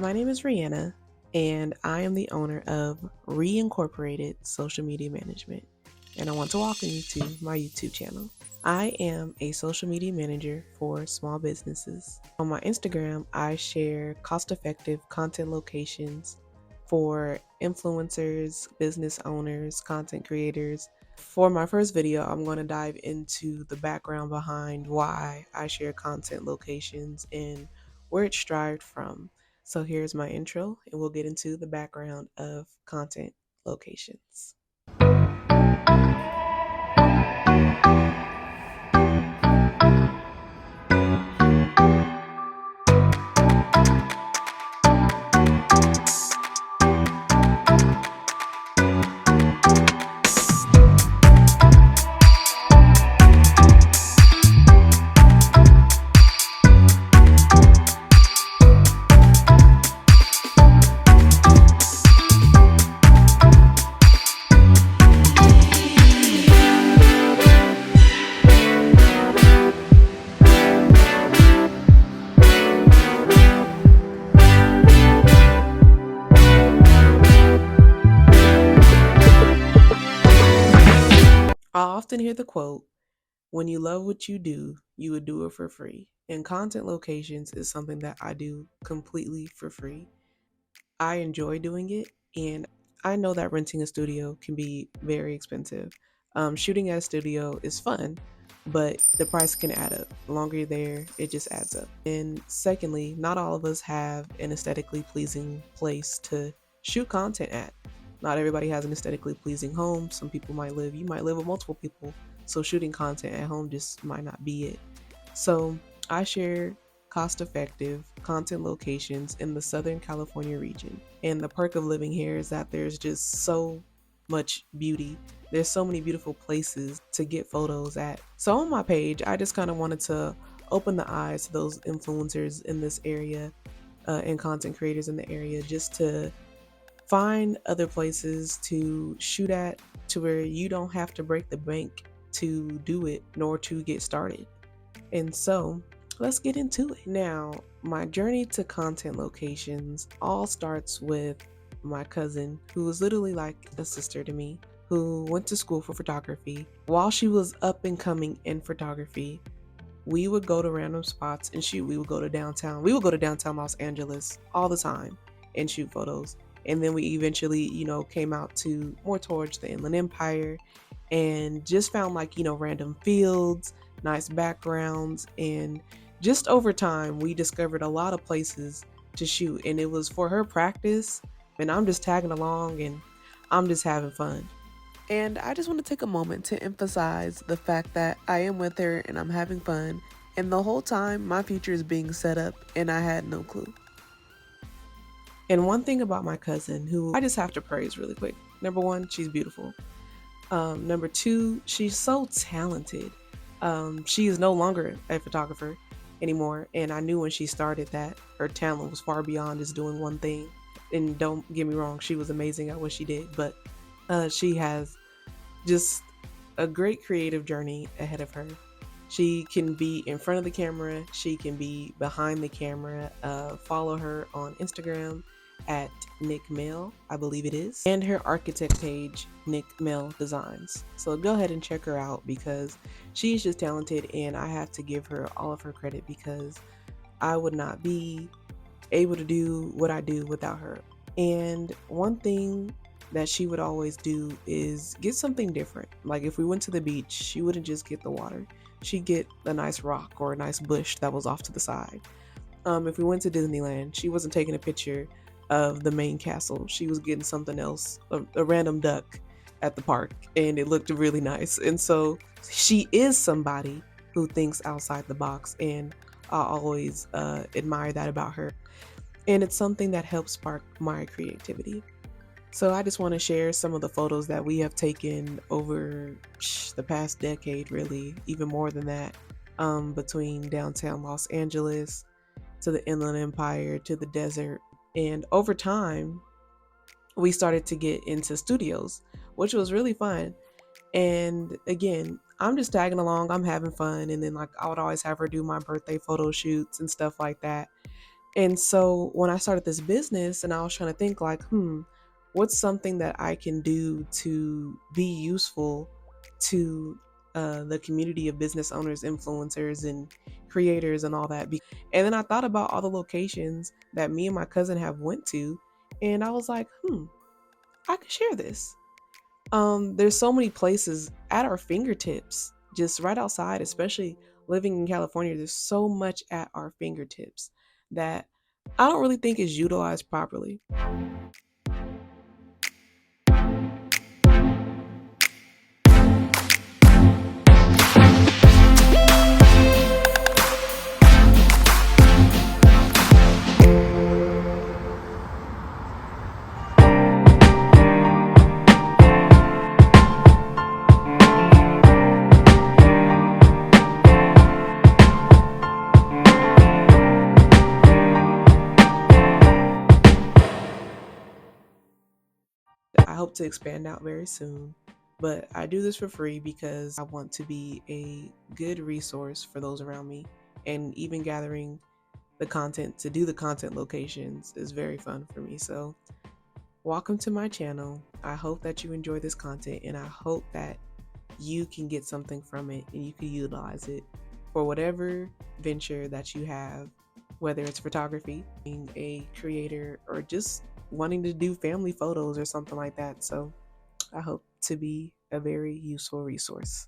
My name is Rihanna, and I am the owner of Rhe-Incorporated Social Media Management, and I want to welcome you to my YouTube channel. I am a social media manager for small businesses. On my Instagram, I share cost-effective content locations for influencers, business owners, content creators. For my first video, I'm going to dive into the background behind why I share content locations and where it derived from. So here's my intro, and we'll get into the background of content locations. I often hear the quote, when you love what you do, you would do it for free. And content locations is something that I do completely for free. I enjoy doing it, and I know that renting a studio can be very expensive. Shooting at a studio is fun, but the price can add up. The longer you're there, it just adds up. And secondly, not all of us have an aesthetically pleasing place to shoot content at. Not everybody has an aesthetically pleasing home. You might live with multiple people, so shooting content at home just might not be it. So I share cost effective content locations in the Southern California region. And the perk of living here is that there's just so much beauty. There's so many beautiful places to get photos at. So on my page, I just kind of wanted to open the eyes to those influencers in this area and content creators in the area just to find other places to shoot at to where you don't have to break the bank to do it nor to get started. And so let's get into it. Now, my journey to content locations all starts with my cousin, who was literally like a sister to me, who went to school for photography. While she was up and coming in photography, we would go to random spots and shoot. We would go to downtown. We would go to downtown Los Angeles all the time and shoot photos. And then we eventually, came out to more towards the Inland Empire and just found random fields, nice backgrounds, and just over time we discovered a lot of places to shoot, and it was for her practice, and I'm just tagging along and I'm just having fun. And I just want to take a moment to emphasize the fact that I am with her and I'm having fun, and the whole time my future is being set up and I had no clue. And one thing about my cousin, who I just have to praise really quick: number one, she's beautiful. Number two, she's so talented. She is no longer a photographer anymore, and I knew when she started that her talent was far beyond just doing one thing. And don't get me wrong, she was amazing at what she did, but she has just a great creative journey ahead of her. She can be in front of the camera, she can be behind the camera. Follow her on Instagram at Nick Mail, I believe it is, and her architect page, Nick Mail Designs. So go ahead and check her out because she's just talented, and I have to give her all of her credit because I would not be able to do what I do without her. And one thing that she would always do is get something different. Like if we went to the beach, she wouldn't just get the water. She'd get a nice rock or a nice bush that was off to the side. If we went to Disneyland, she wasn't taking a picture of the main castle. She was getting something else, a random duck at the park, and it looked really nice. And so she is somebody who thinks outside the box, and I always admire that about her. And it's something that helps spark my creativity. So I just want to share some of the photos that we have taken over the past decade, really, even more than that, between downtown Los Angeles to the Inland Empire to the desert. And over time, we started to get into studios, which was really fun. And again, I'm just tagging along, I'm having fun. And then I would always have her do my birthday photo shoots and stuff like that. And so when I started this business and I was trying to think like, what's something that I can do to be useful to the community of business owners, influencers, and creators and all that. And then I thought about all the locations that me and my cousin have went to, and I was like, I could share this. There's so many places at our fingertips, just right outside, especially living in California. There's so much at our fingertips that I don't really think is utilized properly. I hope to expand out very soon, but I do this for free because I want to be a good resource for those around me. And even gathering the content to do the content locations is very fun for me. So, welcome to my channel. I hope that you enjoy this content and I hope that you can get something from it and you can utilize it for whatever venture that you have, whether it's photography, being a creator, or just wanting to do family photos or something like that. So I hope to be a very useful resource.